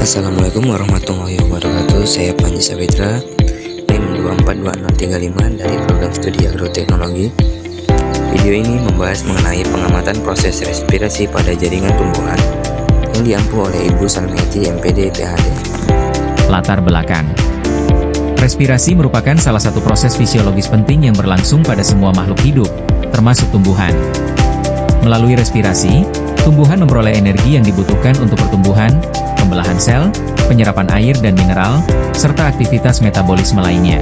Assalamualaikum warahmatullahi wabarakatuh. Saya Panji Sabitra, NIM 2426035 dari program studi agroteknologi. Video ini membahas mengenai pengamatan proses respirasi pada jaringan tumbuhan yang diampu oleh Ibu Salmiati, MPD, PhD. Latar belakang. Respirasi merupakan salah satu proses fisiologis penting yang berlangsung pada semua makhluk hidup, termasuk tumbuhan. Melalui respirasi, tumbuhan memperoleh energi yang dibutuhkan untuk pertumbuhan, pembelahan sel, penyerapan air dan mineral, serta aktivitas metabolisme lainnya.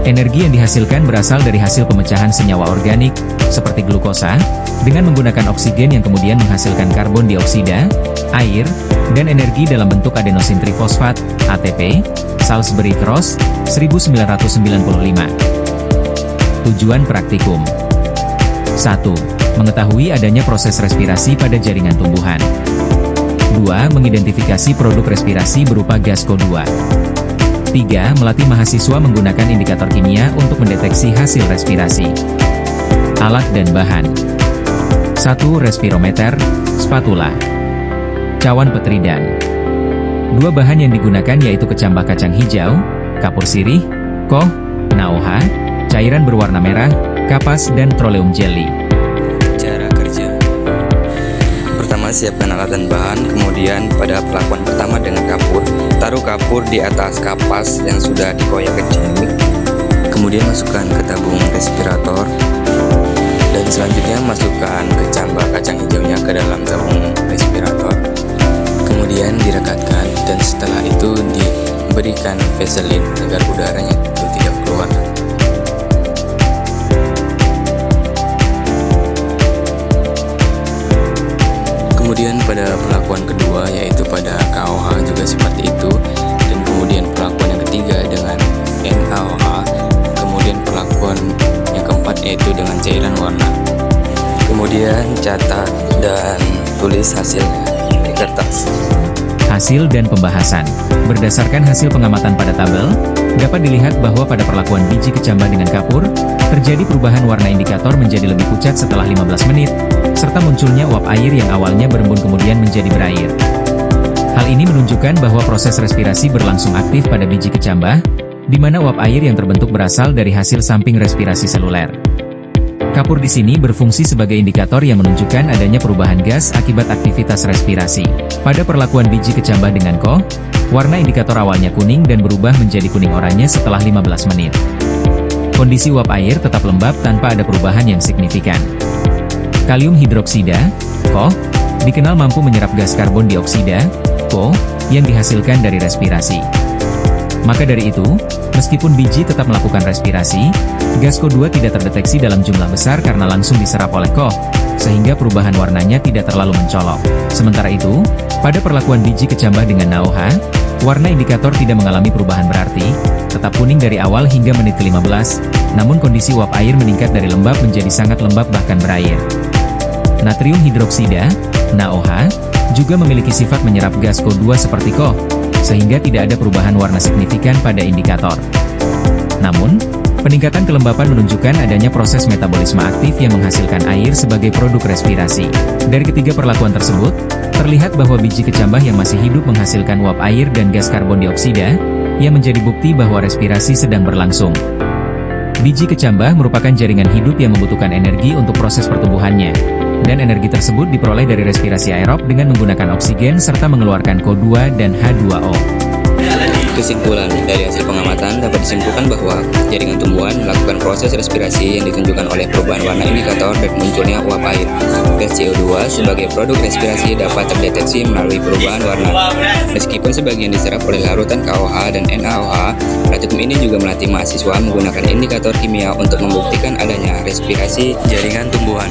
Energi yang dihasilkan berasal dari hasil pemecahan senyawa organik, seperti glukosa, dengan menggunakan oksigen yang kemudian menghasilkan karbon dioksida, air, dan energi dalam bentuk adenosin trifosfat, ATP, Salisbury-Cross, 1995. Tujuan praktikum. 1. Mengetahui adanya proses respirasi pada jaringan tumbuhan. 2. Mengidentifikasi produk respirasi berupa gas CO2. 3. Melatih mahasiswa menggunakan indikator kimia untuk mendeteksi hasil respirasi. Alat dan bahan. 1. Respirometer, spatula, cawan petridan. 2 bahan yang digunakan yaitu kecambah kacang hijau, kapur sirih, koh, NaOH, cairan berwarna merah, kapas, dan troleum jelly. Cara kerja. Pertama, siapkan alat dan bahan. Kemudian pada pelakuan pertama dengan kapur, taruh kapur di atas kapas yang sudah dikoyak kecil. Kemudian masukkan ke tabung respirator. Dan selanjutnya masukkan kecambah kacang hijaunya ke dalam tabung respirator. Kemudian direkatkan dan setelah itu diberikan vaselin agar udaranya itu tidak keluar. Kemudian pada pelakuan kedua yaitu pada KOH juga seperti itu, dan kemudian pelakuan yang ketiga dengan NaOH, kemudian pelakuan yang keempat yaitu dengan cairan warna. Kemudian catat dan tulis hasilnya di kertas. Hasil dan pembahasan. Berdasarkan hasil pengamatan pada tabel, dapat dilihat bahwa pada perlakuan biji kecambah dengan kapur, terjadi perubahan warna indikator menjadi lebih pucat setelah 15 menit, serta munculnya uap air yang awalnya berembun kemudian menjadi berair. Hal ini menunjukkan bahwa proses respirasi berlangsung aktif pada biji kecambah, di mana uap air yang terbentuk berasal dari hasil samping respirasi seluler. Kapur di sini berfungsi sebagai indikator yang menunjukkan adanya perubahan gas akibat aktivitas respirasi. Pada perlakuan biji kecambah dengan koh, warna indikator awalnya kuning dan berubah menjadi kuning oranye setelah 15 menit. Kondisi uap air tetap lembab tanpa ada perubahan yang signifikan. Kalium hidroksida, KOH, dikenal mampu menyerap gas karbon dioksida, CO, yang dihasilkan dari respirasi. Maka dari itu, meskipun biji tetap melakukan respirasi, gas CO2 tidak terdeteksi dalam jumlah besar karena langsung diserap oleh KOH, sehingga perubahan warnanya tidak terlalu mencolok. Sementara itu, pada perlakuan biji kecambah dengan NaOH, warna indikator tidak mengalami perubahan berarti, tetap kuning dari awal hingga menit ke-15, namun kondisi uap air meningkat dari lembab menjadi sangat lembab bahkan berair. Natrium hidroksida, NaOH, juga memiliki sifat menyerap gas CO2 seperti KOH, sehingga tidak ada perubahan warna signifikan pada indikator. Namun, peningkatan kelembapan menunjukkan adanya proses metabolisme aktif yang menghasilkan air sebagai produk respirasi. Dari ketiga perlakuan tersebut, terlihat bahwa biji kecambah yang masih hidup menghasilkan uap air dan gas karbon dioksida, yang menjadi bukti bahwa respirasi sedang berlangsung. Biji kecambah merupakan jaringan hidup yang membutuhkan energi untuk proses pertumbuhannya, dan energi tersebut diperoleh dari respirasi aerob dengan menggunakan oksigen serta mengeluarkan CO2 dan H2O. Kesimpulan dari hasil pengamatan dapat disimpulkan bahwa jaringan tumbuhan melakukan proses respirasi yang ditunjukkan oleh perubahan warna indikator dan munculnya uap air. Gas CO2 sebagai produk respirasi dapat terdeteksi melalui perubahan warna. Meskipun sebagian diserap oleh larutan KOH dan NaOH, praktikum ini juga melatih mahasiswa menggunakan indikator kimia untuk membuktikan adanya respirasi jaringan tumbuhan.